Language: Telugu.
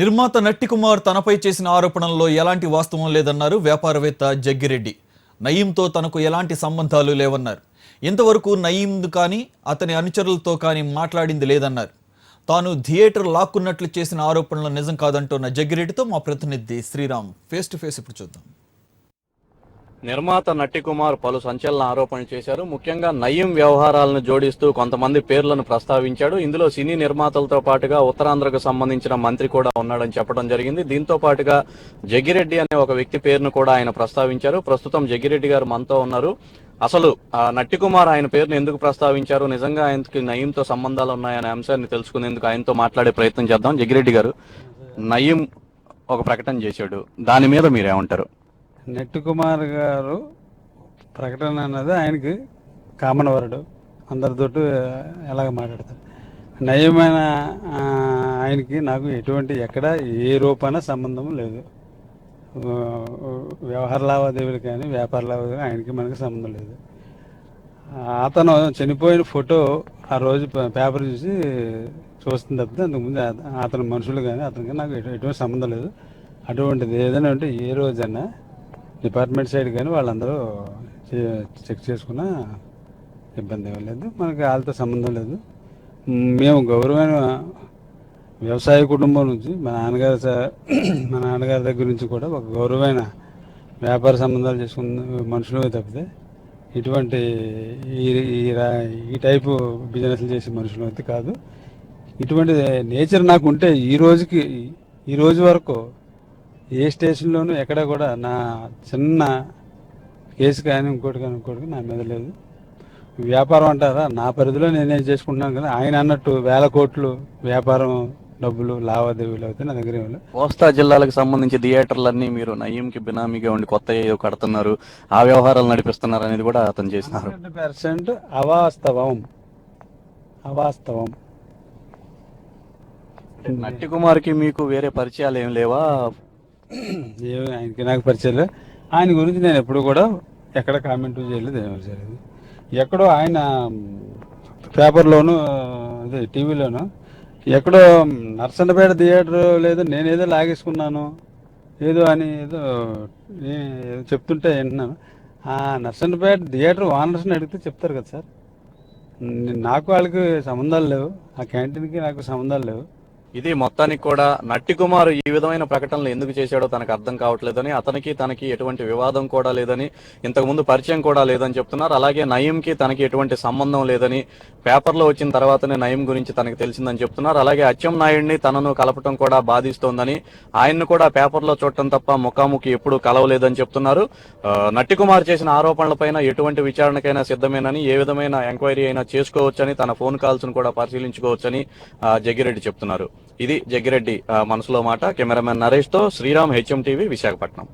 నిర్మాత నట్టి కుమార్ తనపై చేసిన ఆరోపణల్లో ఎలాంటి వాస్తవం లేదన్నారు వ్యాపారవేత్త జగ్గిరెడ్డి. నయీంతో తనకు ఎలాంటి సంబంధాలు లేవన్నారు. ఇంతవరకు నయీం కానీ అతని అనుచరులతో కానీ మాట్లాడింది లేదన్నారు. తాను థియేటర్ లాక్కున్నట్లు చేసిన ఆరోపణలు నిజం కాదంటున్న జగ్గిరెడ్డితో మా ప్రతినిధి శ్రీరామ్ ఫేస్ టు ఫేస్ ఇప్పుడు చూద్దాం. నిర్మాత నట్టి కుమార్ పలు సంచలన ఆరోపణలు చేశారు. ముఖ్యంగా నయీం వ్యవహారాలను జోడిస్తూ కొంతమంది పేర్లను ప్రస్తావించాడు. ఇందులో సినీ నిర్మాతలతో పాటుగా ఉత్తరాంధ్రకు సంబంధించిన మంత్రి కూడా ఉన్నాడని చెప్పడం జరిగింది. దీంతో పాటుగా జగ్గిరెడ్డి అనే ఒక వ్యక్తి పేరును కూడా ఆయన ప్రస్తావించారు. ప్రస్తుతం జగ్గిరెడ్డి గారు మనతో ఉన్నారు. అసలు నట్టి కుమార్ ఆయన పేరును ఎందుకు ప్రస్తావించారు, నిజంగా ఆయనకి నయీంతో సంబంధాలు ఉన్నాయనే అంశాన్ని తెలుసుకునేందుకు ఆయనతో మాట్లాడే ప్రయత్నం చేద్దాం. జగ్గిరెడ్డి గారు, నయీం ఒక ప్రకటన చేశాడు, దాని మీద మీరేమంటారు? నట్టి కుమార్ గారు ప్రకటన అన్నది ఆయనకి కామన్ వర్డ్, అందరితోటి ఎలాగ మాట్లాడతారు. నయమైన ఆయనకి నాకు ఎటువంటి ఎక్కడ ఏ రూపాన సంబంధం లేదు. వ్యవహార లావాదేవీలు కానీ వ్యాపార లావాదేవీలు ఆయనకి మనకి సంబంధం లేదు. అతను చనిపోయిన ఫోటో ఆ రోజు పేపర్ చూసి చూస్తుంది తప్పితే అంతకుముందు అతని మనుషులు కానీ అతనికి నాకు ఎటువంటి సంబంధం లేదు. అటువంటిది ఏదైనా ఉంటే ఏ రోజైనా డిపార్ట్మెంట్ సైడ్ కానీ వాళ్ళందరూ చెక్ చేసుకున్న ఇబ్బంది ఏమీ లేదు. మనకి వాళ్ళతో సంబంధం లేదు. మేము గౌరవమైన వ్యవసాయ కుటుంబం నుంచి మా నాన్నగారి దగ్గర నుంచి కూడా ఒక గౌరవమైన వ్యాపార సంబంధాలు చేసుకున్న మనుషులు తప్పితే ఇటువంటి ఈ టైపు బిజినెస్లు చేసే మనుషులు అయితే కాదు. ఇటువంటి నేచర్ నాకు ఉంటే ఈ రోజు వరకు ఏ స్టేషన్లోనూ ఎక్కడ కూడా నా చిన్న కేసు కానీ ఇంకోటి నా మీద లేదు. వ్యాపారం అంటారా, నా పరిధిలో నేనే చేసుకుంటున్నాను కదా. ఆయన అన్నట్టు వేల కోట్లు వ్యాపారం డబ్బులు లావాదేవీలు అయితే నా దగ్గర కోస్తా జిల్లాలకు సంబంధించి థియేటర్లన్నీ మీరు నయీంకి బినామీగా ఉండి కొత్త ఏదో కడుతున్నారు, ఆ వ్యవహారాలు నడిపిస్తున్నారు అనేది కూడా అతను చేసినారు. 100% అవాస్తవం. నట్టి కుమార్కి మీకు వేరే పరిచయాలు ఏం లేవా? ఆయనకి నాకు పరిచయాలు. ఆయన గురించి నేను ఎప్పుడు కూడా ఎక్కడ కామెంట్ చేయలేదు, ఏమీ చేయలేదు. ఎక్కడో ఆయన పేపర్లోను అదే టీవీలోను ఎక్కడో నర్సన్నపేట థియేటర్ లేదు నేనేదో లాగేసుకున్నాను ఏదో అని ఏదో చెప్తుంటే వింటున్నాను. ఆ నర్సన్నపేట థియేటర్ ఓనర్స్ని అడిగితే చెప్తారు కదా సార్. నాకు వాళ్ళకి సంబంధాలు లేవు, ఆ క్యాంటీన్కి నాకు సంబంధాలు లేవు. ఇది మొత్తానికి కూడా నట్టి కుమార్ ఈ విధమైన ప్రకటనలు ఎందుకు చేశాడో తనకు అర్థం కావట్లేదని, తనకి ఎటువంటి వివాదం కూడా లేదని, ఇంతకుముందు పరిచయం కూడా లేదని చెప్తున్నారు. అలాగే నయీంకి తనకి ఎటువంటి సంబంధం లేదని పేపర్లో వచ్చిన తర్వాతనే నయీం గురించి తనకు తెలిసిందని చెప్తున్నారు. అలాగే అచ్చెన్నాయుడిని తనను కలపటం కూడా బాధిస్తోందని, ఆయన్ను కూడా పేపర్లో చూడటం తప్ప ముఖాముఖి ఎప్పుడు కలవలేదని చెప్తున్నారు. నట్టి కుమార్ చేసిన ఆరోపణలపైన ఎటువంటి విచారణకైనా సిద్ధమేనని, ఏ విధమైన ఎంక్వైరీ అయినా చేసుకోవచ్చని, తన ఫోన్ కాల్స్ ను కూడా పరిశీలించుకోవచ్చని జగ్గిరెడ్డి చెప్తున్నారు. ఇది జగ్గిరెడ్డి మనసులో మాట. కెమెరామెన్ నరేష్ తో శ్రీరామ్, HM టీవీ, విశాఖపట్నం.